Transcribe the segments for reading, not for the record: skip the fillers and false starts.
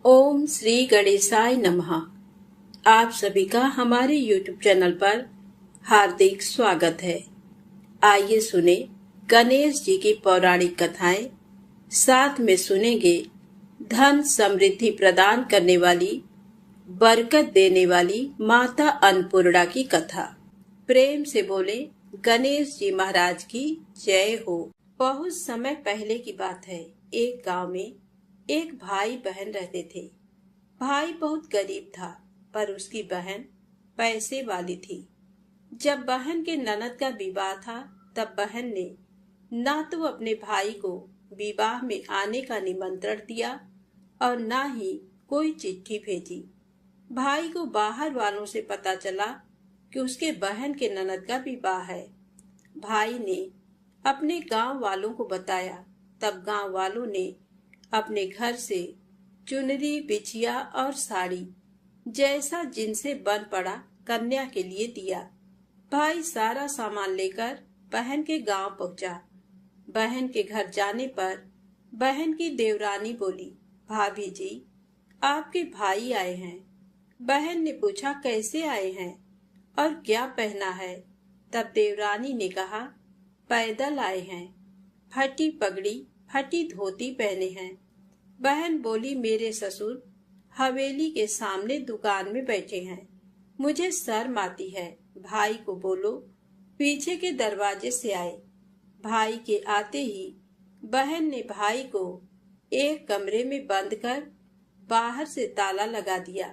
ओम श्री गणेशाय नमः। आप सभी का हमारे YouTube चैनल पर हार्दिक स्वागत है। आइए सुने गणेश जी की पौराणिक कथाएं। साथ में सुनेंगे धन समृद्धि प्रदान करने वाली, बरकत देने वाली माता अन्नपूर्णा की कथा। प्रेम से बोले गणेश जी महाराज की जय हो। बहुत समय पहले की बात है। एक गांव में एक भाई बहन रहते थे। भाई बहुत गरीब था, पर उसकी बहन पैसे वाली थी। जब बहन के ननद का विवाह था, तब बहन ने ना तो अपने भाई को विवाह में आने का निमंत्रण दिया और ना ही कोई चिट्ठी भेजी। भाई को बाहर वालों से पता चला कि उसके बहन के ननद का विवाह है। भाई ने अपने गांव वालों को बताया। तब गांव वालों ने अपने घर से चुनरी, बिछिया और साड़ी जैसा जिनसे बन पड़ा कन्या के लिए दिया। भाई सारा सामान लेकर बहन के गांव पहुंचा। बहन के घर जाने पर बहन की देवरानी बोली, भाभी जी, आपके भाई आए हैं। बहन ने पूछा, कैसे आए हैं और क्या पहना है? तब देवरानी ने कहा, पैदल आए हैं, फटी पगड़ी, फटी धोती पहने हैं। बहन बोली, मेरे ससुर हवेली के सामने दुकान में बैठे हैं, मुझे शर्म आती है। भाई को बोलो पीछे के दरवाजे से आए। भाई के आते ही बहन ने भाई को एक कमरे में बंद कर बाहर से ताला लगा दिया।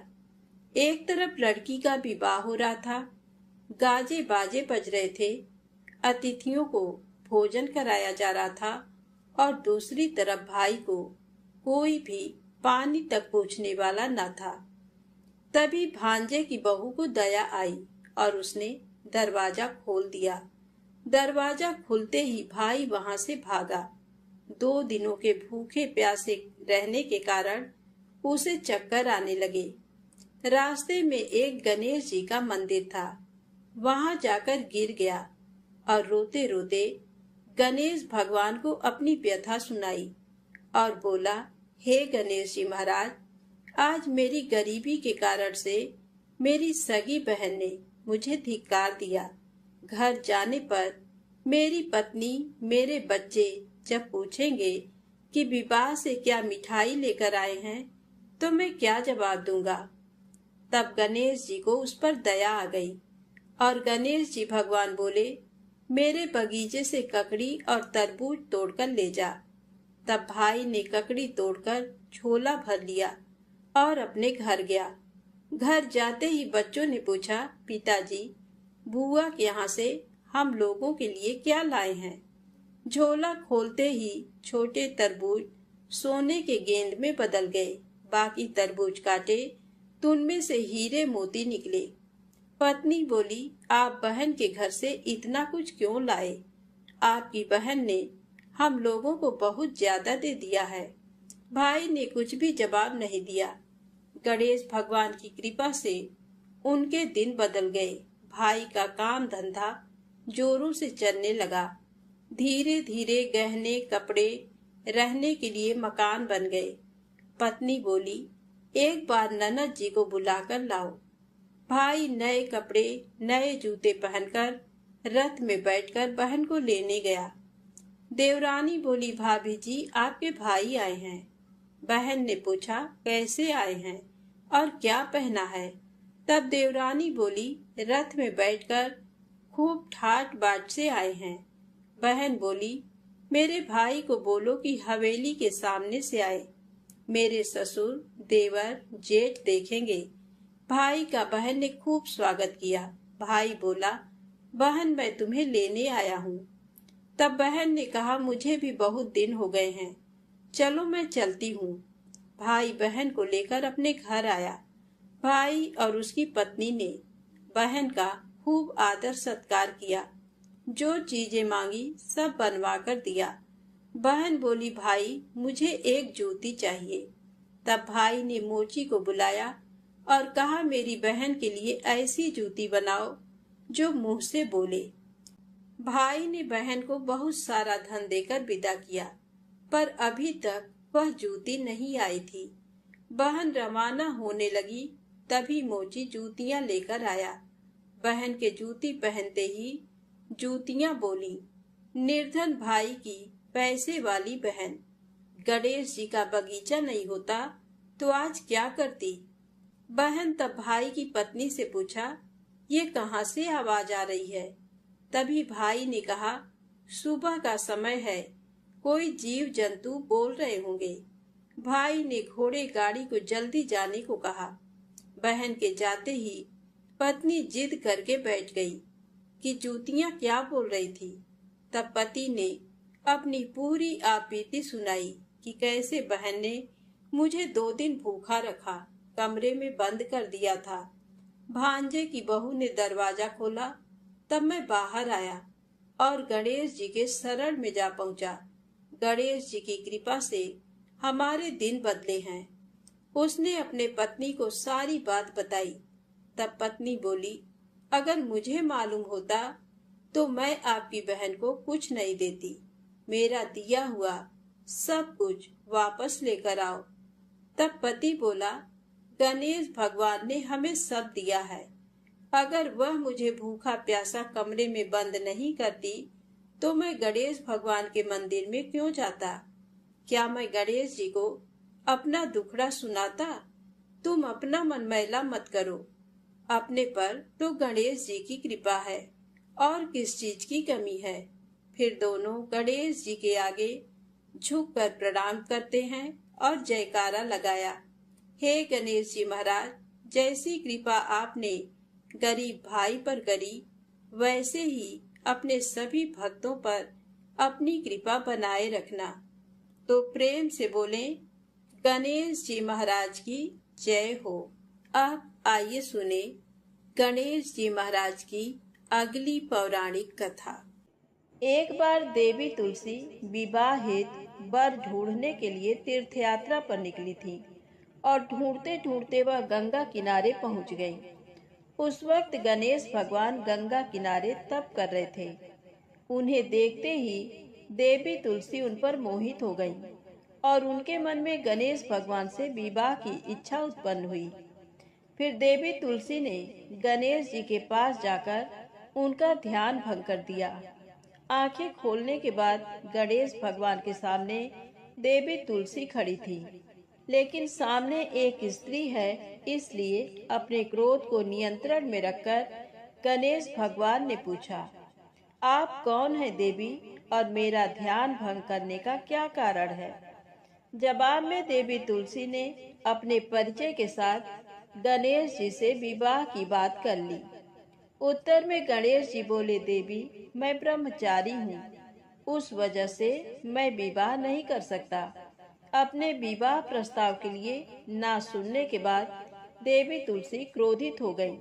एक तरफ लड़की का विवाह हो रहा था, गाजे बाजे बज रहे थे, अतिथियों को भोजन कराया जा रहा था, और दूसरी तरफ भाई को कोई भी पानी तक पूछने वाला न था। तभी भांजे की बहू को दया आई और उसने दरवाजा खोल दिया। दरवाजा खुलते ही भाई वहां से भागा। 2 दिनों के भूखे प्यासे रहने के कारण उसे चक्कर आने लगे। रास्ते में एक गणेश जी का मंदिर था, वहां जाकर गिर गया और रोते रोते गणेश भगवान को अपनी व्यथा सुनाई और बोला, हे गणेश जी महाराज, आज मेरी गरीबी के कारण से मेरी सगी बहन ने मुझे धिक्कार दिया। घर जाने पर मेरी पत्नी, मेरे बच्चे जब पूछेंगे कि विवाह से क्या मिठाई लेकर आए हैं, तो मैं क्या जवाब दूंगा? तब गणेश जी को उस पर दया आ गई और गणेश जी भगवान बोले, मेरे बगीचे से ककड़ी और तरबूज तोड़कर ले जा। तब भाई ने ककड़ी तोड़कर झोला भर लिया और अपने घर गया। घर जाते ही बच्चों ने पूछा, पिताजी, बुआ के यहाँ से हम लोगों के लिए क्या लाए हैं? झोला खोलते ही छोटे तरबूज सोने के गेंद में बदल गए। बाकी तरबूज काटे तो उनमें से हीरे मोती निकले। पत्नी बोली, आप बहन के घर से इतना कुछ क्यों लाए? आपकी बहन ने हम लोगों को बहुत ज्यादा दे दिया है। भाई ने कुछ भी जवाब नहीं दिया। गणेश भगवान की कृपा से उनके दिन बदल गए। भाई का काम धंधा जोरों से चलने लगा। धीरे धीरे गहने, कपड़े, रहने के लिए मकान बन गए। पत्नी बोली, एक बार ननद जी को बुलाकर लाओ। भाई नए कपड़े, नए जूते पहनकर रथ में बैठकर बहन को लेने गया। देवरानी बोली, भाभी जी, आपके भाई आए हैं। बहन ने पूछा, कैसे आए हैं और क्या पहना है? तब देवरानी बोली, रथ में बैठकर खूब ठाट बाट से आए हैं। बहन बोली, मेरे भाई को बोलो कि हवेली के सामने से आए, मेरे ससुर, देवर, जेठ देखेंगे। भाई का बहन ने खूब स्वागत किया। भाई बोला, बहन, मैं तुम्हें लेने आया हूँ। तब बहन ने कहा, मुझे भी बहुत दिन हो गए हैं, चलो मैं चलती हूँ। भाई बहन को लेकर अपने घर आया। भाई और उसकी पत्नी ने बहन का खूब आदर सत्कार किया। जो चीजें मांगी सब बनवा कर दिया। बहन बोली, भाई, मुझे एक जूती चाहिए। तब भाई ने मोची को बुलाया और कहा, मेरी बहन के लिए ऐसी जूती बनाओ जो मुंह से बोले। भाई ने बहन को बहुत सारा धन देकर विदा किया, पर अभी तक वह जूती नहीं आई थी। बहन रवाना होने लगी तभी मोची जूतियां लेकर आया। बहन के जूती पहनते ही जूतियां बोली, निर्धन भाई की पैसे वाली बहन, गणेश जी का बगीचा नहीं होता तो आज क्या करती। बहन तब भाई की पत्नी से पूछा, ये कहाँ से आवाज आ रही है। तभी भाई ने कहा, सुबह का समय है, कोई जीव जंतु बोल रहे होंगे। भाई ने घोड़े गाड़ी को जल्दी जाने को कहा। बहन के जाते ही पत्नी जिद करके बैठ गई कि जूतियां क्या बोल रही थी। तब पति ने अपनी पूरी आपबीती सुनाई कि कैसे बहन ने मुझे 2 दिन भूखा रखा, कमरे में बंद कर दिया था। भांजे की बहू ने दरवाजा खोला, तब मैं बाहर आया और गणेश जी के शरण में जा पहुंचा। गणेश जी की कृपा से हमारे दिन बदले हैं। उसने अपने पत्नी को सारी बात बताई। तब पत्नी बोली, अगर मुझे मालूम होता तो मैं आपकी बहन को कुछ नहीं देती। मेरा दिया हुआ सब कुछ वापस लेकर आओ। तब पति बोला, गणेश भगवान ने हमें सब दिया है। अगर वह मुझे भूखा प्यासा कमरे में बंद नहीं करती तो मैं गणेश भगवान के मंदिर में क्यों जाता। क्या मैं गणेश जी को अपना दुखड़ा सुनाता। तुम अपना मन मैला मत करो, अपने पर तो गणेश जी की कृपा है और किस चीज की कमी है। फिर दोनों गणेश जी के आगे झुककर प्रणाम करते हैं और जयकारा लगाया। हे गणेश जी महाराज, जैसी कृपा आपने गरीब भाई पर करी, वैसे ही अपने सभी भक्तों पर अपनी कृपा बनाए रखना। तो प्रेम से बोले, गणेश जी महाराज की जय हो। अब आइए सुने गणेश जी महाराज की अगली पौराणिक कथा। एक बार देवी तुलसी विवाह हेतु वर ढूंढने के लिए तीर्थ यात्रा पर निकली थी और ढूंढते ढूंढते वह गंगा किनारे पहुंच गई। उस वक्त गणेश भगवान गंगा किनारे तप कर रहे थे। उन्हें देखते ही देवी तुलसी उन पर मोहित हो गई और उनके मन में गणेश भगवान से विवाह की इच्छा उत्पन्न हुई। फिर देवी तुलसी ने गणेश जी के पास जाकर उनका ध्यान भंग कर दिया। आंखें खोलने के बाद गणेश भगवान के सामने देवी तुलसी खड़ी थी, लेकिन सामने एक स्त्री है, इसलिए अपने क्रोध को नियंत्रण में रखकर गणेश भगवान ने पूछा, आप कौन है देवी और मेरा ध्यान भंग करने का क्या कारण है। जवाब में देवी तुलसी ने अपने परिचय के साथ गणेश जी से विवाह की बात कर ली। उत्तर में गणेश जी बोले, देवी मैं ब्रह्मचारी हूँ, उस वजह से मैं विवाह नहीं कर सकता। अपने विवाह प्रस्ताव के लिए ना सुनने के बाद देवी तुलसी क्रोधित हो गई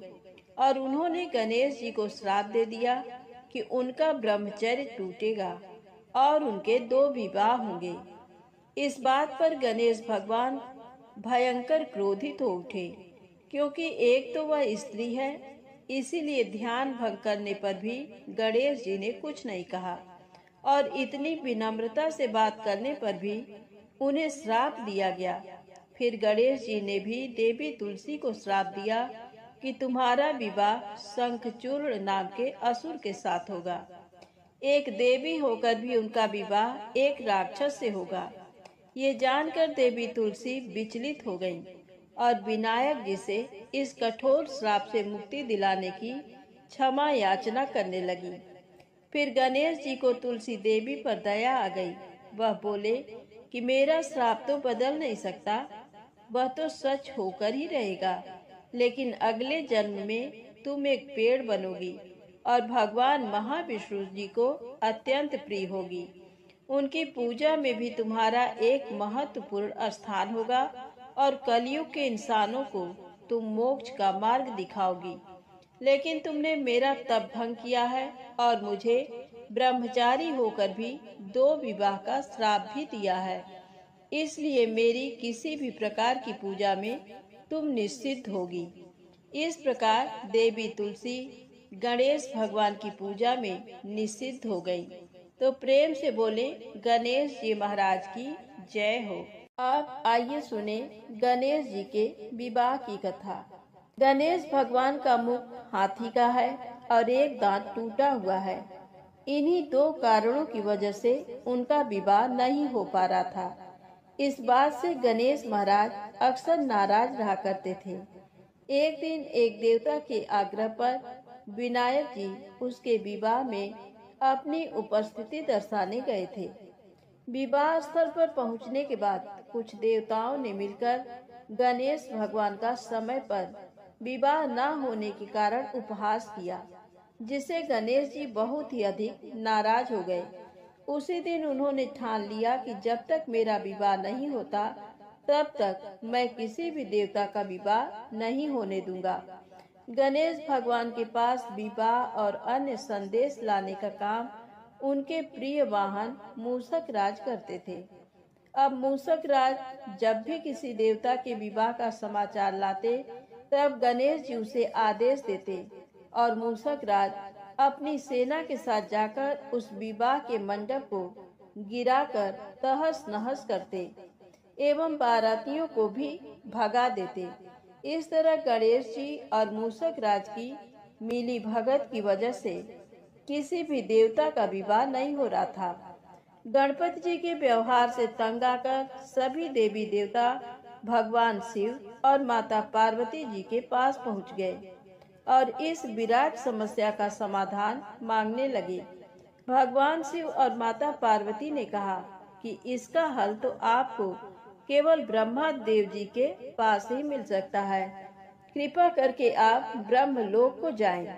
और उन्होंने गणेश जी को श्राप दे दिया कि उनका ब्रह्मचर्य टूटेगा और उनके 2 विवाह होंगे। इस बात पर गणेश भगवान भयंकर क्रोधित हो उठे, क्योंकि एक तो वह स्त्री है, इसीलिए ध्यान भंग करने पर भी गणेश जी ने कुछ नहीं कहा और इतनी विनम्रता से बात करने पर भी उन्हें श्राप दिया गया। फिर गणेश जी ने भी देवी तुलसी को श्राप दिया कि तुम्हारा विवाह शंखचूर्ण नाम के असुर के साथ होगा। एक देवी होकर भी उनका विवाह एक राक्षस से होगा। ये जानकर देवी तुलसी विचलित हो गईं और विनायक जी से इस कठोर श्राप से मुक्ति दिलाने की क्षमा याचना करने लगी। फिर गणेश जी को तुलसी देवी पर दया आ गई। वह बोले कि मेरा श्राप तो बदल नहीं सकता, वह तो सच होकर ही रहेगा, लेकिन अगले जन्म में तुम एक पेड़ बनोगी और भगवान महाविष्णु जी को अत्यंत प्रिय होगी। उनकी पूजा में भी तुम्हारा एक महत्वपूर्ण स्थान होगा और कलयुग के इंसानों को तुम मोक्ष का मार्ग दिखाओगी। लेकिन तुमने मेरा तप भंग किया है और मुझे ब्रह्मचारी होकर भी 2 विवाह का श्राप भी दिया है, इसलिए मेरी किसी भी प्रकार की पूजा में तुम निश्चित होगी। इस प्रकार देवी तुलसी गणेश भगवान की पूजा में निषिद्ध हो गई। तो प्रेम से बोले, गणेश जी महाराज की जय हो। अब आइए सुने गणेश जी के विवाह की कथा। गणेश भगवान का मुख हाथी का है और एक दांत टूटा हुआ है। इन्हीं दो कारणों की वजह से उनका विवाह नहीं हो पा रहा था। इस बात से गणेश महाराज अक्सर नाराज रहा करते थे। एक दिन एक देवता के आग्रह पर विनायक जी उसके विवाह में अपनी उपस्थिति दर्शाने गए थे। विवाह स्थल पर पहुंचने के बाद कुछ देवताओं ने मिलकर गणेश भगवान का समय पर विवाह न होने के कारण उपहास किया, जिससे गणेश जी बहुत ही अधिक नाराज हो गए। उसी दिन उन्होंने ठान लिया कि जब तक मेरा विवाह नहीं होता तब तक मैं किसी भी देवता का विवाह नहीं होने दूंगा। गणेश भगवान के पास विवाह और अन्य संदेश लाने का काम उनके प्रिय वाहन मूषक राज करते थे। अब मूषक राज जब भी किसी देवता के विवाह का समाचार लाते तब गणेश जी उसे आदेश देते और मूषक राज अपनी सेना के साथ जाकर उस विवाह के मंडप को गिराकर तहस नहस करते एवं बारातियों को भी भगा देते। इस तरह गणेश जी और मूषक राज की मिली भगत की वजह से किसी भी देवता का विवाह नहीं हो रहा था। गणपति जी के व्यवहार से तंग आकर सभी देवी देवता भगवान शिव और माता पार्वती जी के पास पहुंच गए और इस विराट समस्या का समाधान मांगने लगे। भगवान शिव और माता पार्वती ने कहा कि इसका हल तो आपको केवल ब्रह्मा देव जी के पास ही मिल सकता है। कृपा करके आप ब्रह्मलोक को जाएं।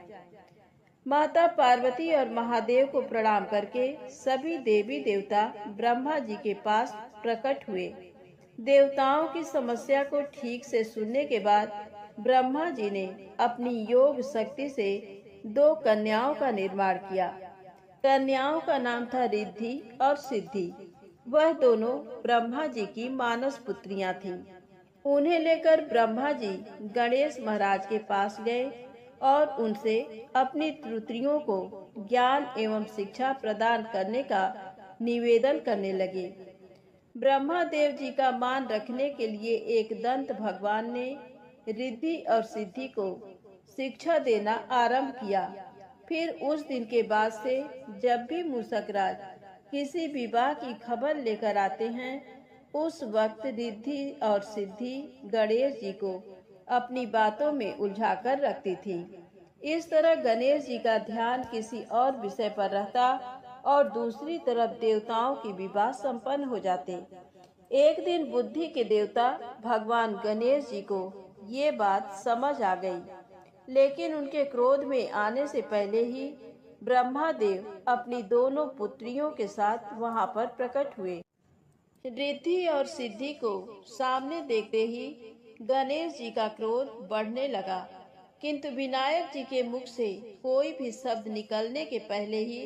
माता पार्वती और महादेव को प्रणाम करके सभी देवी देवता ब्रह्मा जी के पास प्रकट हुए। देवताओं की समस्या को ठीक से सुनने के बाद ब्रह्मा जी ने अपनी योग शक्ति से दो कन्याओं का निर्माण किया। कन्याओं का नाम था रिद्धि और सिद्धि। वह दोनों ब्रह्मा जी की मानस पुत्रियां थीं। उन्हें लेकर ब्रह्मा जी गणेश महाराज के पास गए और उनसे अपनी पुत्रियों को ज्ञान एवं शिक्षा प्रदान करने का निवेदन करने लगे। ब्रह्मा देव जी का मान रखने के लिए एक दंत भगवान ने रिद्धि और सिद्धि को शिक्षा देना आरंभ किया। फिर उस दिन के बाद से जब भी मूषक राज किसी विवाह की खबर लेकर आते हैं, उस वक्त रिद्धि और सिद्धि गणेश जी को अपनी बातों में उलझाकर रखती थी। इस तरह गणेश जी का ध्यान किसी और विषय पर रहता और दूसरी तरफ देवताओं की विवाह संपन्न हो जाते। एक दिन बुद्धि के देवता भगवान गणेश जी को ये बात समझ आ गई, लेकिन उनके क्रोध में आने से पहले ही ब्रह्मा देव अपनी दोनों पुत्रियों के साथ वहां पर प्रकट हुए। रिद्धि और सिद्धि को सामने देखते ही गणेश जी का क्रोध बढ़ने लगा, किंतु विनायक जी के मुख से कोई भी शब्द निकलने के पहले ही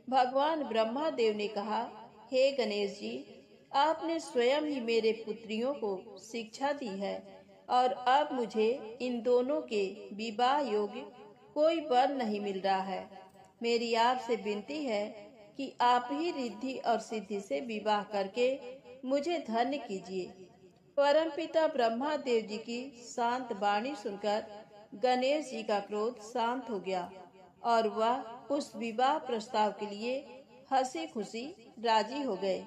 भगवान ब्रह्मा देव ने कहा, हे गणेश जी, आपने स्वयं ही मेरे पुत्रियों को शिक्षा दी है और अब मुझे इन दोनों के विवाह योग्य कोई वर नहीं मिल रहा है। मेरी आपसे विनती है कि आप ही रिद्धि और सिद्धि से विवाह करके मुझे धन्य कीजिए। परमपिता ब्रह्मा देव जी की शांत वाणी सुनकर गणेश जी का क्रोध शांत हो गया और वह उस विवाह प्रस्ताव के लिए हंसी खुशी राजी हो गए।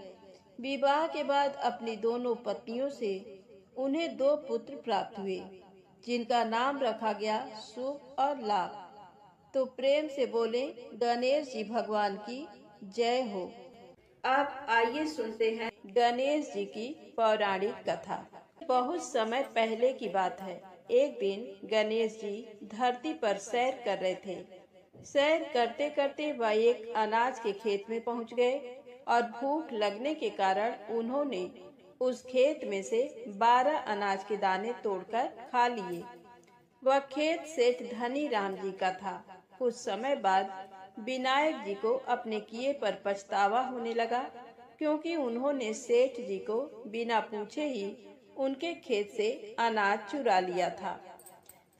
विवाह के बाद अपनी दोनों पत्नियों से उन्हें दो पुत्र प्राप्त हुए, जिनका नाम रखा गया शुभ और लाभ। तो प्रेम से बोले गणेश जी भगवान की जय हो। अब आइए सुनते हैं गणेश जी की पौराणिक कथा। बहुत समय पहले की बात है। एक दिन गणेश जी धरती पर सैर कर रहे थे। सैर करते करते वह एक अनाज के खेत में पहुंच गए और भूख लगने के कारण उन्होंने उस खेत में से 12 अनाज के दाने तोड़कर खा लिए। वह खेत सेठ धनी राम जी का था। कुछ समय बाद विनायक जी को अपने किए पर पछतावा होने लगा, क्योंकि उन्होंने सेठ जी को बिना पूछे ही उनके खेत से अनाज चुरा लिया था।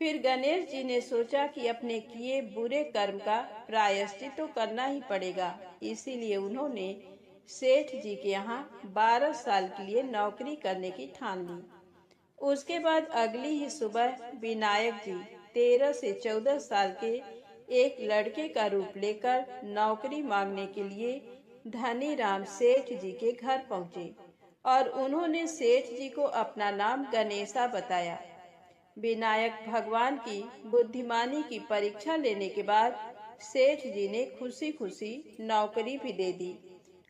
फिर गणेश जी ने सोचा कि अपने किए बुरे कर्म का प्रायश्चित तो करना ही पड़ेगा। इसीलिए उन्होंने सेठ जी के यहाँ 12 साल के लिए नौकरी करने की ठान ली। उसके बाद अगली ही सुबह विनायक जी 13 से 14 साल के एक लड़के का रूप लेकर नौकरी मांगने के लिए धनी राम सेठ जी के घर पहुँचे और उन्होंने सेठ जी को अपना नाम गणेशा बताया। विनायक भगवान की बुद्धिमानी की परीक्षा लेने के बाद सेठ जी ने खुशी खुशी नौकरी भी दे दी।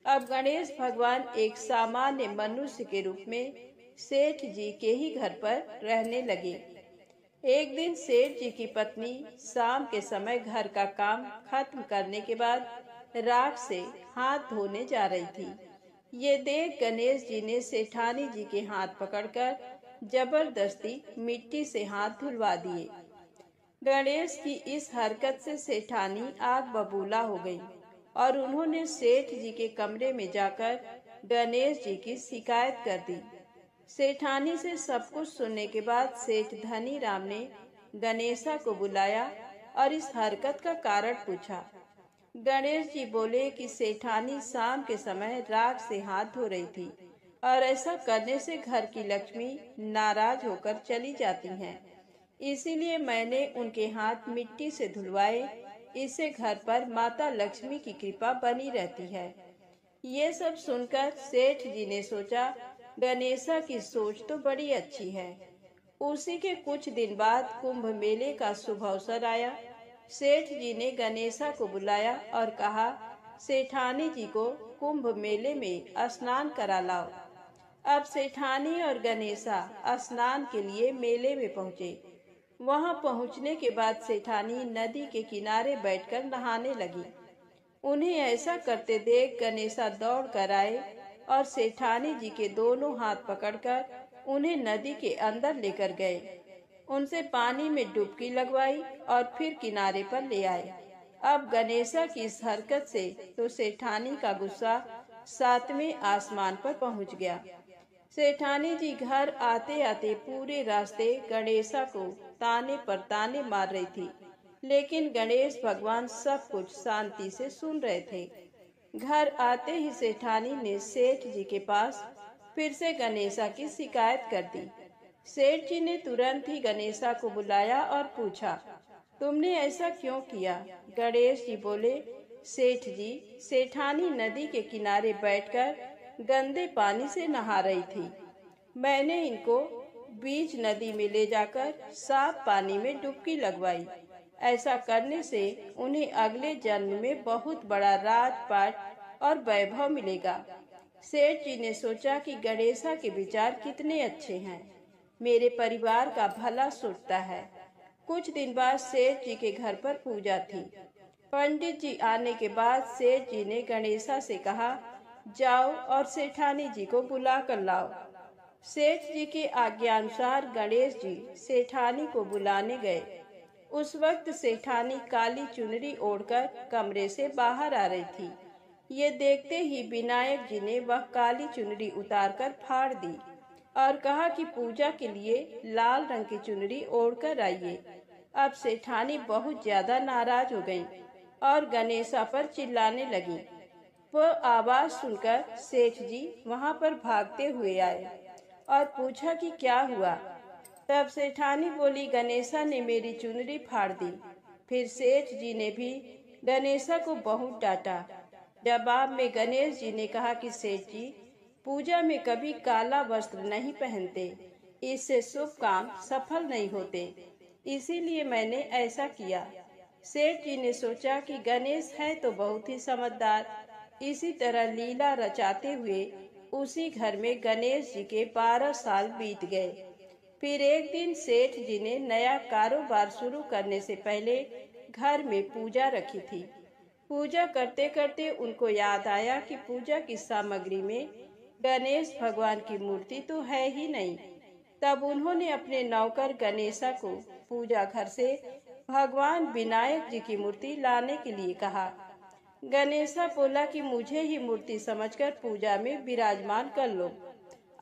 अब गणेश भगवान एक सामान्य मनुष्य के रूप में सेठ जी के ही घर पर रहने लगे। एक दिन सेठ जी की पत्नी शाम के समय घर का काम खत्म करने के बाद राख से हाथ धोने जा रही थी। ये देख गणेश जी ने सेठानी जी के हाथ पकड़कर जबरदस्ती मिट्टी से हाथ धुलवा दिए। गणेश की इस हरकत से सेठानी आग बबूला हो गई और उन्होंने सेठ जी के कमरे में जाकर गणेश जी की शिकायत कर दी। सेठानी से सब कुछ सुनने के बाद सेठ धनी राम ने गणेशा को बुलाया और इस हरकत का कारण पूछा। गणेश जी बोले कि सेठानी शाम के समय राख से हाथ धो रही थी और ऐसा करने से घर की लक्ष्मी नाराज होकर चली जाती हैं। इसीलिए मैंने उनके हाथ मिट्टी से धुलवाए। इससे घर पर माता लक्ष्मी की कृपा बनी रहती है। ये सब सुनकर सेठ जी ने सोचा गणेशा की सोच तो बड़ी अच्छी है। उसी के कुछ दिन बाद कुंभ मेले का शुभ अवसर आया। सेठ जी ने गणेशा को बुलाया और कहा, सेठानी जी को कुंभ मेले में स्नान करा लाओ। अब सेठानी और गणेशा स्नान के लिए मेले में पहुँचे। वहां पहुंचने के बाद सेठानी नदी के किनारे बैठकर नहाने लगी। उन्हें ऐसा करते देख गणेशा दौड़ कर आए और सेठानी जी के दोनों हाथ पकड़कर उन्हें नदी के अंदर लेकर गए। उनसे पानी में डुबकी लगवाई और फिर किनारे पर ले आए। अब गणेशा की इस हरकत से तो सेठानी का गुस्सा 7वें आसमान पर पहुंच गया। सेठानी जी घर आते आते पूरे रास्ते गणेशा को ताने पर ताने मार रही थी, लेकिन गणेश भगवान सब कुछ शांति से सुन रहे थे। घर आते ही सेठानी ने सेठ जी के पास फिर से गणेशा की शिकायत कर दी। सेठ जी ने तुरंत ही गणेशा को बुलाया और पूछा, तुमने ऐसा क्यों किया? गणेश जी बोले, सेठ जी, सेठानी नदी के किनारे बैठकर गंदे पानी से नहा रही थी। मैंने इनको बीच नदी में ले जाकर साफ पानी में डुबकी लगवाई। ऐसा करने से उन्हें अगले जन्म में बहुत बड़ा राजपाट और वैभव मिलेगा। सेठ जी ने सोचा कि गणेशा के विचार कितने अच्छे हैं, मेरे परिवार का भला सोचता है। कुछ दिन बाद सेठ जी के घर पर पूजा थी। पंडित जी आने के बाद सेठ जी ने गणेशा से कहा, जाओ और सेठानी जी को बुला कर लाओ। सेठ जी के आज्ञानुसार गणेश जी सेठानी को बुलाने गए। उस वक्त सेठानी काली चुनरी ओढ़कर कमरे से बाहर आ रही थी। ये देखते ही विनायक जी ने वह काली चुनरी उतारकर फाड़ दी और कहा कि पूजा के लिए लाल रंग की चुनरी ओढ़कर आइए। अब सेठानी बहुत ज्यादा नाराज हो गई और गणेशा पर चिल्लाने लगी। वह आवाज सुनकर सेठ जी वहां पर भागते हुए आए और पूछा कि क्या हुआ। तब सेठानी बोली, गणेशा ने मेरी चुनरी फाड़ दी। फिर सेठ जी ने भी गणेशा को बहुत डांटा। जवाब में गणेश जी ने कहा कि सेठ जी, पूजा में कभी काला वस्त्र नहीं पहनते, इससे शुभ काम सफल नहीं होते, इसीलिए मैंने ऐसा किया। सेठ जी ने सोचा कि गणेश है तो बहुत ही समझदार। इसी तरह लीला रचाते हुए उसी घर में गणेश जी के 12 साल बीत गए। फिर एक दिन सेठ जी ने नया कारोबार शुरू करने से पहले घर में पूजा रखी थी। पूजा करते करते उनको याद आया कि पूजा की सामग्री में गणेश भगवान की मूर्ति तो है ही नहीं। तब उन्होंने अपने नौकर गणेशा को पूजा घर से भगवान विनायक जी की मूर्ति लाने के लिए कहा। गणेशा बोला कि मुझे ही मूर्ति समझकर पूजा में विराजमान कर लो,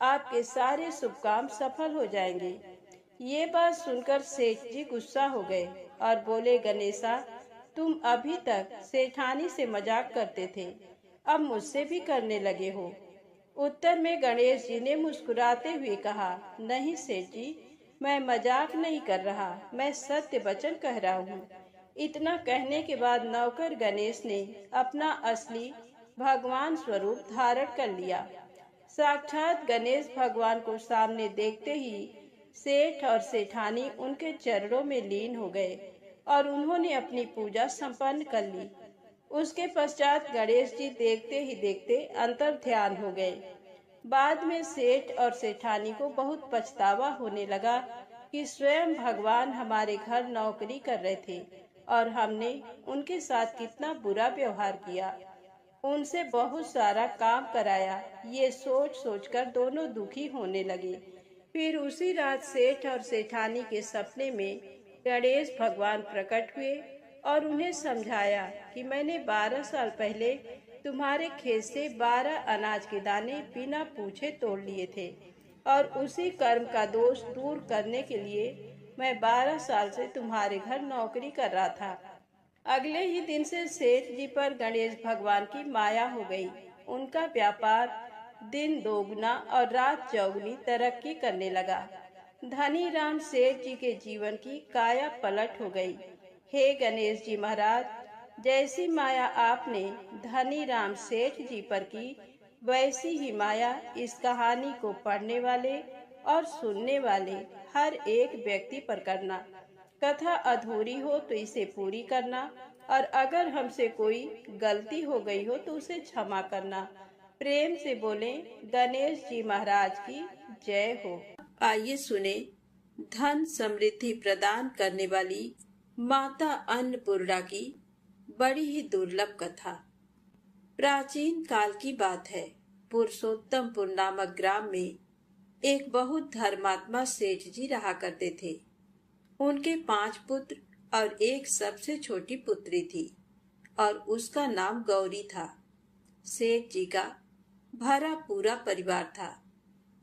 आपके सारे शुभ काम सफल हो जाएंगे। ये बात सुनकर सेठ जी गुस्सा हो गए और बोले, गणेशा, तुम अभी तक सेठानी से मजाक करते थे, अब मुझसे भी करने लगे हो। उत्तर में गणेश जी ने मुस्कुराते हुए कहा, नहीं सेठ जी, मैं मजाक नहीं कर रहा, मैं सत्य वचन कह रहा हूँ। इतना कहने के बाद नौकर गणेश ने अपना असली भगवान स्वरूप धारण कर लिया। साक्षात गणेश भगवान को सामने देखते ही सेठ और सेठानी उनके चरणों में लीन हो गए और उन्होंने अपनी पूजा संपन्न कर ली। उसके पश्चात गणेश जी देखते ही देखते अंतर ध्यान हो गए। बाद में सेठ और सेठानी को बहुत पछतावा होने लगा कि स्वयं भगवान हमारे घर नौकरी कर रहे थे और हमने उनके साथ कितना बुरा व्यवहार किया, उनसे बहुत सारा काम कराया। ये सोच सोचकर दोनों दुखी होने लगे। फिर उसी रात सेठ और सेठानी के सपने में गणेश भगवान प्रकट हुए और उन्हें समझाया कि मैंने 12 साल पहले तुम्हारे खेत से 12 अनाज के दाने बिना पूछे तोड़ लिए थे और उसी कर्म का दोष दूर करने के लिए मैं 12 साल से तुम्हारे घर नौकरी कर रहा था। अगले ही दिन से सेठ जी पर गणेश भगवान की माया हो गई। उनका व्यापार दिन दोगुना और रात चौगुनी तरक्की करने लगा। धनी राम सेठ जी के जीवन की काया पलट हो गई। हे गणेश जी महाराज, जैसी माया आपने धनी राम सेठ जी पर की, वैसी ही माया इस कहानी को पढ़ने वाले और सुनने वाले हर एक व्यक्ति पर करना। कथा अधूरी हो तो इसे पूरी करना और अगर हमसे कोई गलती हो गई हो तो उसे क्षमा करना। प्रेम से बोलें, गणेश जी महाराज की जय हो। आइए सुने धन समृद्धि प्रदान करने वाली माता अन्नपूर्णा की बड़ी ही दुर्लभ कथा। प्राचीन काल की बात है। पुरुषोत्तमपुर नामक ग्राम में एक बहुत धर्मात्मा सेठ जी रहा करते थे। उनके 5 पुत्र और एक सबसे छोटी पुत्री थी और उसका नाम गौरी था। सेठ जी का भरा पूरा परिवार था।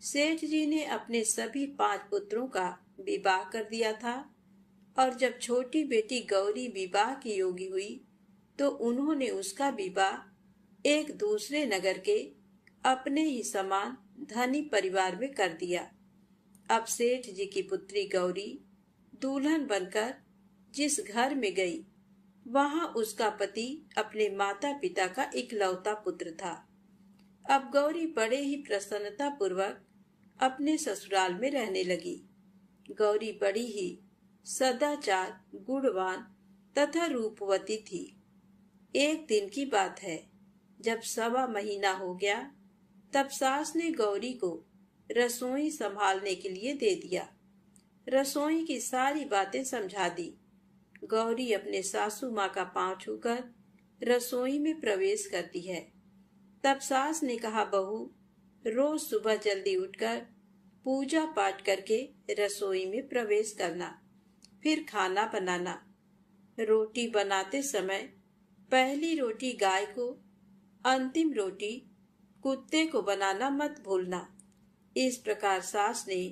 सेठ जी ने अपने सभी 5 पुत्रों का विवाह कर दिया था और जब छोटी बेटी गौरी विवाह की योगी हुई तो उन्होंने उसका विवाह एक दूसरे नगर के अपने ही समान धनी परिवार में कर दिया। अब सेठ जी की पुत्री गौरी दुल्हन बनकर जिस घर में गई, वहां उसका पति अपने माता पिता का इकलौता पुत्र था। अब गौरी बड़े ही प्रसन्नता पूर्वक अपने ससुराल में रहने लगी। गौरी बड़ी ही सदाचार, गुणवान तथा रूपवती थी। एक दिन की बात है, जब 1.25 महीना हो गया, तब सास ने गौरी को रसोई संभालने के लिए दे दिया। रसोई की सारी बातें समझा दी। गौरी अपने सासू माँ का पांव छूकर रसोई में प्रवेश करती है। तब सास ने कहा, बहू, रोज सुबह जल्दी उठकर पूजा पाठ करके रसोई में प्रवेश करना, फिर खाना बनाना। रोटी बनाते समय पहली रोटी गाय को, अंतिम रोटी कुत्ते को बनाना मत भूलना। इस प्रकार सास ने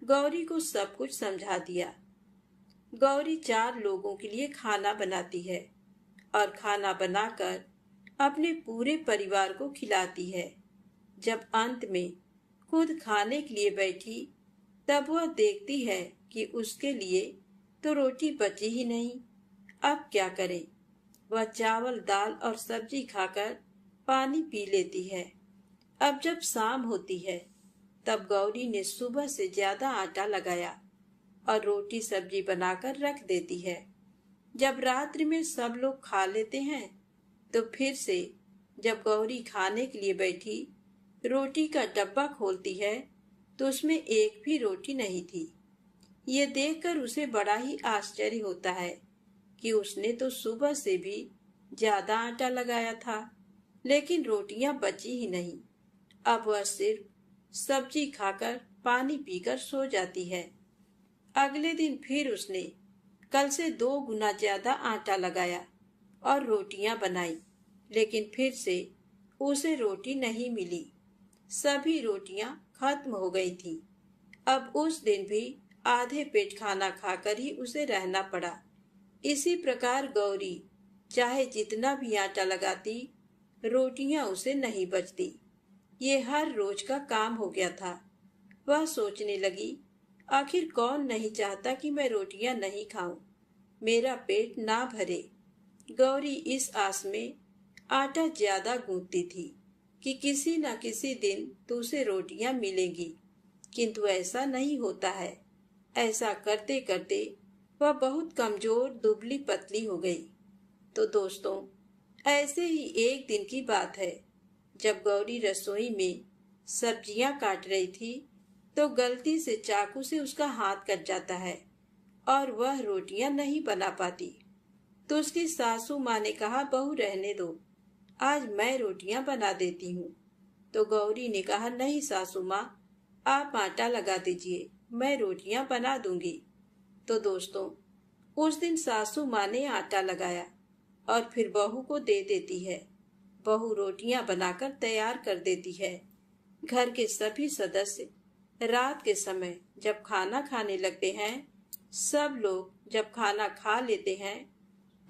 गौरी को सब कुछ समझा दिया। गौरी 4 लोगों के लिए खाना बनाती है और खाना बनाकर अपने पूरे परिवार को खिलाती है। जब अंत में खुद खाने के लिए बैठी, तब वह देखती है कि उसके लिए तो रोटी बची ही नहीं। अब क्या करे? वह चावल, दाल और सब्जी खाकर पानी पी लेती है। अब जब शाम होती है, तब गौरी ने सुबह से ज्यादा आटा लगाया और रोटी सब्जी बनाकर रख देती है। जब रात्रि में सब लोग खा लेते हैं, तो फिर से जब गौरी खाने के लिए बैठी, रोटी का डब्बा खोलती है तो उसमें एक भी रोटी नहीं थी। ये देखकर उसे बड़ा ही आश्चर्य होता है कि उसने तो सुबह से भी ज्यादा आटा लगाया था, लेकिन रोटियां बची ही नहीं। अब वह सिर्फ सब्जी खाकर पानी पीकर सो जाती है। अगले दिन फिर उसने कल से 2 गुना ज्यादा आटा लगाया और रोटियां बनाई, लेकिन फिर से उसे रोटी नहीं मिली। सभी रोटियां खत्म हो गई थी। अब उस दिन भी आधे पेट खाना खाकर ही उसे रहना पड़ा। इसी प्रकार गौरी चाहे जितना भी आटा लगाती, रोटियां उसे नहीं बचती। ये हर रोज का काम हो गया था। वह सोचने लगी, आखिर कौन नहीं चाहता कि मैं रोटियां नहीं खाऊं, मेरा पेट ना भरे। गौरी इस आस में आटा ज्यादा गूंथती थी कि किसी न किसी दिन तो उसे रोटियां मिलेंगी, किंतु ऐसा नहीं होता है। ऐसा करते करते वह बहुत कमजोर दुबली पतली हो गई। तो दोस्तों, ऐसे ही एक दिन की बात है, जब गौरी रसोई में सब्जियां काट रही थी तो गलती से चाकू से उसका हाथ कट जाता है और वह रोटियां नहीं बना पाती। तो उसकी सासू माँ ने कहा, बहू रहने दो, आज मैं रोटियां बना देती हूँ। तो गौरी ने कहा, नहीं सासू माँ, आप आटा लगा दीजिए, मैं रोटियां बना दूंगी। तो दोस्तों, उस दिन सासू माँ ने आटा लगाया और फिर बहू को दे देती है। बहू रोटियां बनाकर तैयार कर देती है। घर के सभी सदस्य रात के समय जब खाना खाने लगते हैं, सब लोग जब खाना खा लेते हैं,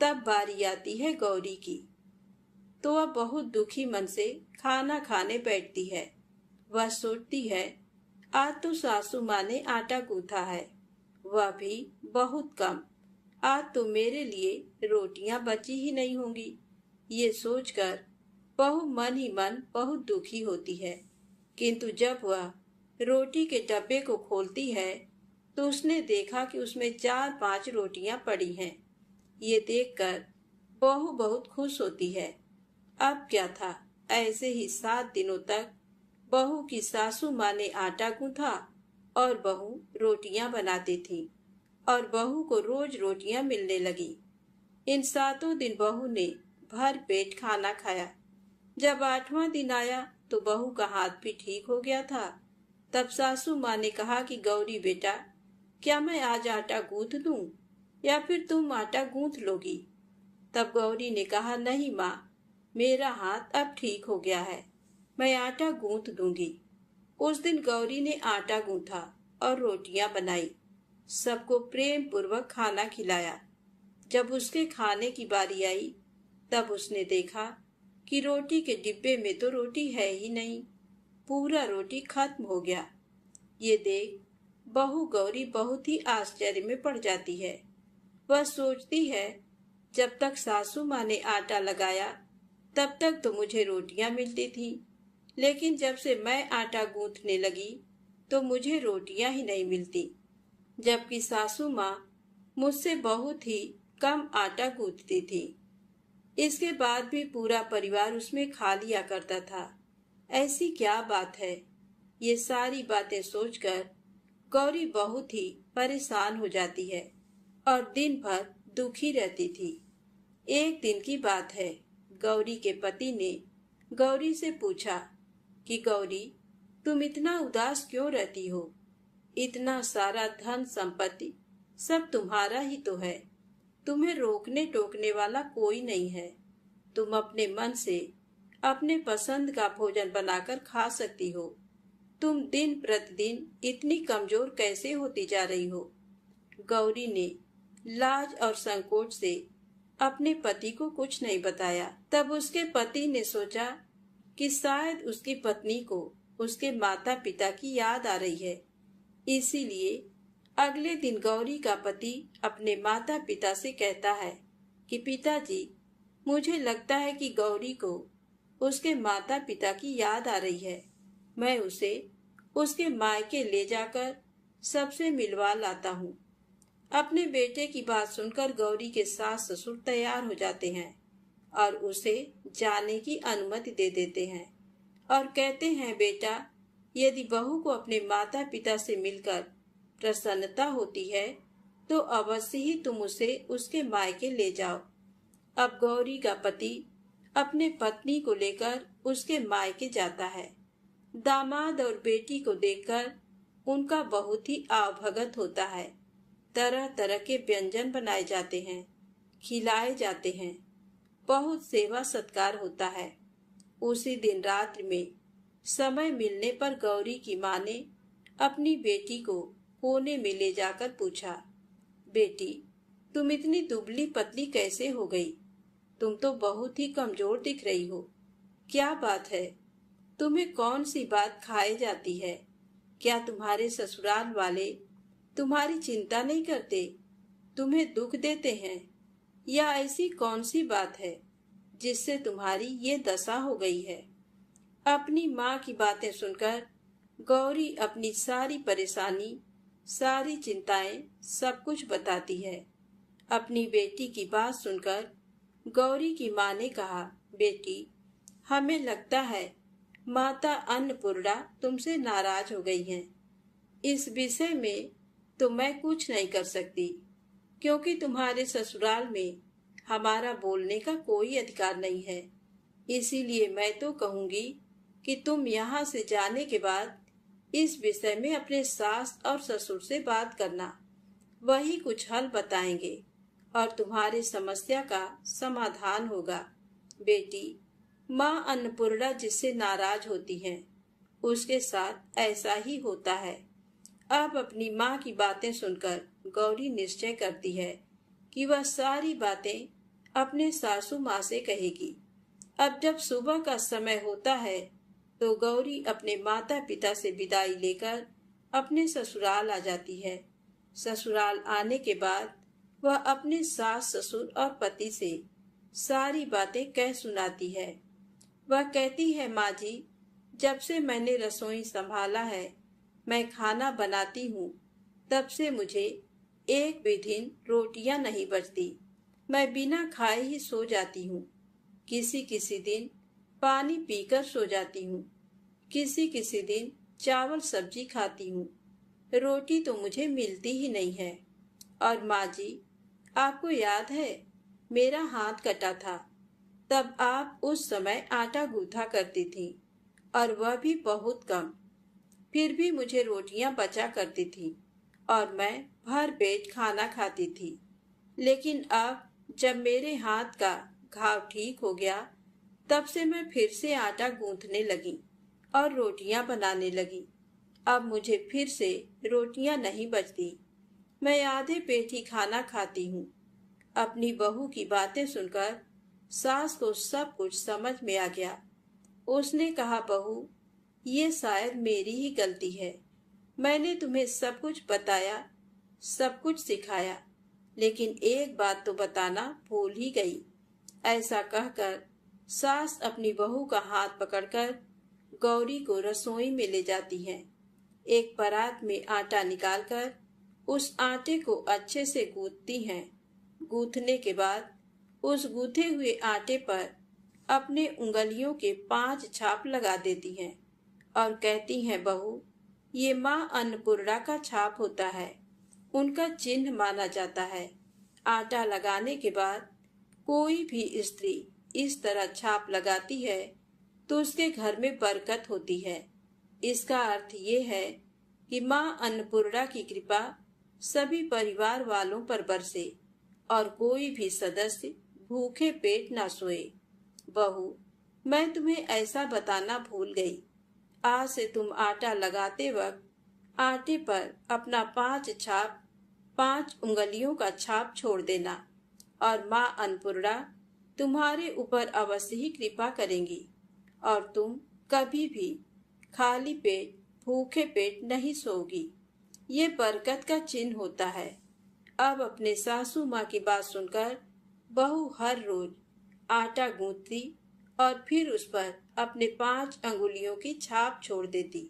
तब बारी आती है गौरी की। तो वह बहुत दुखी मन से खाना खाने बैठती है। वह सोचती है, आज तो सासू माँ ने आटा गूंथा है, वह भी बहुत कम। आज तो मेरे लिए रोटियां बची ही नहीं होंगी। ये सोचकर बहू मन ही मन बहुत दुखी होती है। किंतु जब वह रोटी के डब्बे को खोलती है तो उसने देखा कि उसमें 4-5 रोटियां पड़ी हैं। ये देखकर बहू बहुत खुश होती है। अब क्या था, ऐसे ही 7 दिनों तक बहू की सासू माँ ने आटा गूंथा और बहू रोटियां बनाती थी और बहू को रोज रोटियां मिलने लगी। इन 7 दिन बहू ने भर पेट खाना खाया। जब 8वां दिन आया तो बहू का हाथ भी ठीक हो गया था। तब सासू माँ ने कहा कि गौरी बेटा, क्या मैं आज आटा गूंथ दूं या फिर तुम आटा गूंथ लोगी? तब गौरी ने कहा, नहीं माँ, मेरा हाथ अब ठीक हो गया है, मैं आटा गूंथ दूंगी। उस दिन गौरी ने आटा गूंथा और रोटियां बनाई, सबको प्रेम पूर्वक खाना खिलाया। जब उसके खाने की बारी आई तब उसने देखा कि रोटी के डिब्बे में तो रोटी है ही नहीं, पूरा रोटी खत्म हो गया। ये देख बहू गौरी बहुत ही आश्चर्य में पड़ जाती है। वह सोचती है, जब तक सासू माँ ने आटा लगाया तब तक तो मुझे रोटियां मिलती थी, लेकिन जब से मैं आटा गूंथने लगी तो मुझे रोटियां ही नहीं मिलती, जबकि सासू माँ मुझसे बहुत ही कम आटा गूंथती थी। इसके बाद भी पूरा परिवार उसमें खा लिया करता था। ऐसी क्या बात है? ये सारी बातें सोचकर गौरी बहुत ही परेशान हो जाती है और दिन भर दुखी रहती थी। एक दिन की बात है, गौरी के पति ने गौरी से पूछा कि गौरी, तुम इतना उदास क्यों रहती हो? इतना सारा धन संपत्ति सब तुम्हारा ही तो है, तुम्हें रोकने टोकने वाला कोई नहीं है। तुम अपने मन से अपने पसंद का भोजन बनाकर खा सकती हो। तुम दिन प्रतिदिन इतनी कमजोर कैसे होती जा रही हो? गौरी ने लाज और संकोच से अपने पति को कुछ नहीं बताया। तब उसके पति ने सोचा कि शायद उसकी पत्नी को उसके माता पिता की याद आ रही है। इसीलिए अगले दिन गौरी का पति अपने माता पिता से कहता है कि पिताजी, मुझे लगता है कि गौरी को उसके माता पिता की याद आ रही है। मैं उसे उसके मायके ले जाकर सबसे मिलवा लाता हूँ। अपने बेटे की बात सुनकर गौरी के सास ससुर तैयार हो जाते हैं और उसे जाने की अनुमति दे देते हैं और कहते हैं, बेटा, यदि बहू को अपने माता पिता से मिलकर प्रसन्नता होती है तो अवश्य ही तुम उसे उसके मायके ले जाओ। अब गौरी का पति अपने पत्नी को लेकर उसके मायके जाता है। दामाद और बेटी को देखकर उनका बहुत ही आवभगत होता है। तरह तरह के व्यंजन बनाए जाते हैं, खिलाए जाते हैं, बहुत सेवा सत्कार होता है। उसी दिन रात्रि में समय मिलने पर गौरी की माँ ने अपनी बेटी को कोने में ले जाकर पूछा, बेटी, तुम इतनी दुबली पतली कैसे हो गई? तुम तो बहुत ही कमजोर दिख रही हो। क्या बात है? तुम्हें कौन सी बात खाई जाती है? क्या तुम्हारे ससुराल वाले तुम्हारी चिंता नहीं करते, तुम्हें दुख देते हैं? या ऐसी कौन सी बात है जिससे तुम्हारी ये दशा हो गई है? अपनी माँ की बातें सुनकर गौरी अपनी सारी परेशानी, सारी चिंताएं, सब कुछ बताती है। अपनी बेटी की बात सुनकर गौरी की माँ ने कहा, बेटी, हमें लगता है माता अन्नपूर्णा तुमसे नाराज हो गई हैं। इस विषय में तो मैं कुछ नहीं कर सकती, क्योंकि तुम्हारे ससुराल में हमारा बोलने का कोई अधिकार नहीं है। इसीलिए मैं तो कहूंगी कि तुम यहाँ से जाने के बाद इस विषय में अपने सास और ससुर से बात करना। वही कुछ हल बताएंगे और तुम्हारी समस्या का समाधान होगा। बेटी, माँ अन्नपूर्णा जिससे नाराज होती हैं, उसके साथ ऐसा ही होता है। अब अपनी माँ की बातें सुनकर गौरी निश्चय करती है कि वह सारी बातें अपने सासू माँ से कहेगी। अब जब सुबह का समय होता है तो गौरी अपने माता पिता से विदाई लेकर अपने ससुराल आ जाती है। ससुराल आने के बाद वह अपने सास ससुर और पति से सारी बातें कह सुनाती है। वह कहती है, माँ जी, जब से मैंने रसोई संभाला है, मैं खाना बनाती हूँ, तब से मुझे एक भी दिन रोटियां नहीं बचती। मैं बिना खाए ही सो जाती हूँ। किसी किसी दिन पानी पीकर सो जाती हूँ। किसी किसी दिन चावल सब्जी खाती हूँ। रोटी तो मुझे मिलती ही नहीं है। और माँ जी, आपको याद है, मेरा हाथ कटा था, तब आप उस समय आटा गूंथा करती थी, और वह भी बहुत कम। फिर भी मुझे रोटियां बचा करती थी और मैं भर पेट खाना खाती थी। लेकिन अब जब मेरे हाथ का घाव ठीक हो गया, तब से मैं फिर से आटा गूंथने लगी और रोटियां बनाने लगी। अब मुझे फिर से रोटियां नहीं बचती। मैं आधे पेट ही खाना खाती हूँ। अपनी बहू की बातें सुनकर सास को सब कुछ समझ में आ गया। उसने कहा, बहू, ये शायद मेरी ही गलती है। मैंने तुम्हें सब कुछ बताया, सब कुछ सिखाया, लेकिन एक बात तो बताना भूल ही गई। ऐसा कहकर सास अपनी बहू का हाथ पकड़कर गौरी को रसोई में ले जाती है। एक परात में आटा निकालकर उस आटे को अच्छे से गूंथती हैं। गूंथने के बाद उस गूंथे हुए आटे पर अपने उंगलियों के 5 छाप लगा देती हैं और कहती हैं, बहू, ये माँ अन्नपूर्णा का छाप होता है, उनका चिन्ह माना जाता है। आटा लगाने के बाद कोई भी स्त्री इस तरह छाप लगाती है तो उसके घर में बरकत होती है। इसका अर्थ ये है कि माँ अन्नपूर्णा की कृपा सभी परिवार वालों पर बरसे और कोई भी सदस्य भूखे पेट ना सोए। बहू, मैं तुम्हें ऐसा बताना भूल गई। आज से तुम आटा लगाते वक्त आटे पर अपना 5 उंगलियों का छाप छोड़ देना और माँ अन्नपूर्णा तुम्हारे ऊपर अवश्य ही कृपा करेंगी और तुम कभी भी खाली पेट, भूखे पेट नहीं सोओगी। ये बरकत का चिन्ह होता है। अब अपने सासू माँ की बात सुनकर बहू हर रोज आटा गूंथती और फिर उस पर अपने 5 अंगुलियों की छाप छोड़ देती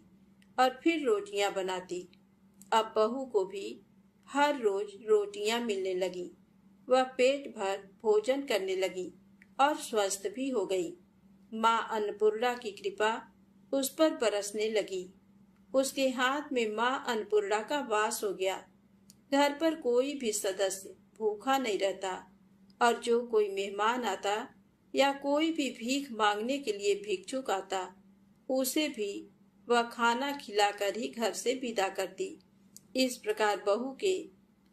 और फिर रोटियां बनाती। अब बहू को भी हर रोज रोटियां मिलने लगी। वह पेट भर भोजन करने लगी और स्वस्थ भी हो गई। माँ अन्नपूर्णा की कृपा उस पर बरसने लगी। उसके हाथ में माँ अन्नपूर्णा का वास हो गया। घर पर कोई भी सदस्य भूखा नहीं रहता और जो कोई मेहमान आता या कोई भी भीख मांगने के लिए भिक्षुक आता, उसे भी वह खाना खिलाकर ही घर से विदा करती। इस प्रकार बहू के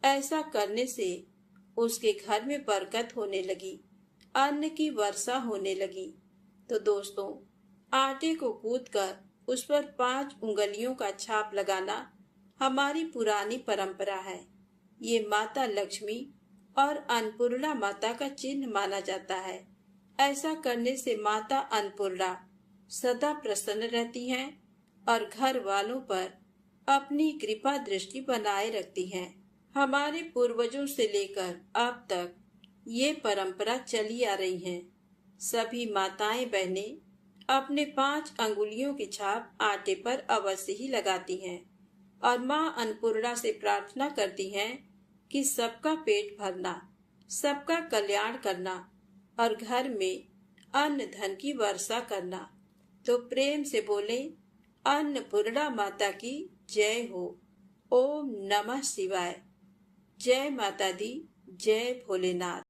ऐसा करने से उसके घर में बरकत होने लगी, अन्न की वर्षा होने लगी। तो दोस्तों, आटे को कूटकर उस पर 5 उंगलियों का छाप लगाना हमारी पुरानी परंपरा है। ये माता लक्ष्मी और अन्नपूर्णा माता का चिन्ह माना जाता है। ऐसा करने से माता अन्नपूर्णा सदा प्रसन्न रहती हैं और घर वालों पर अपनी कृपा दृष्टि बनाए रखती हैं। हमारे पूर्वजों से लेकर अब तक ये परंपरा चली आ रही है। सभी माताएं बहनें अपने 5 अंगुलियों की छाप आटे पर अवश्य ही लगाती हैं और माँ अन्नपूर्णा से प्रार्थना करती हैं कि सबका पेट भरना, सबका कल्याण करना और घर में अन्न धन की वर्षा करना। तो प्रेम से बोले, अन्नपूर्णा माता की जय हो। ओम नमः शिवाय। जय माता दी, जय भोलेनाथ।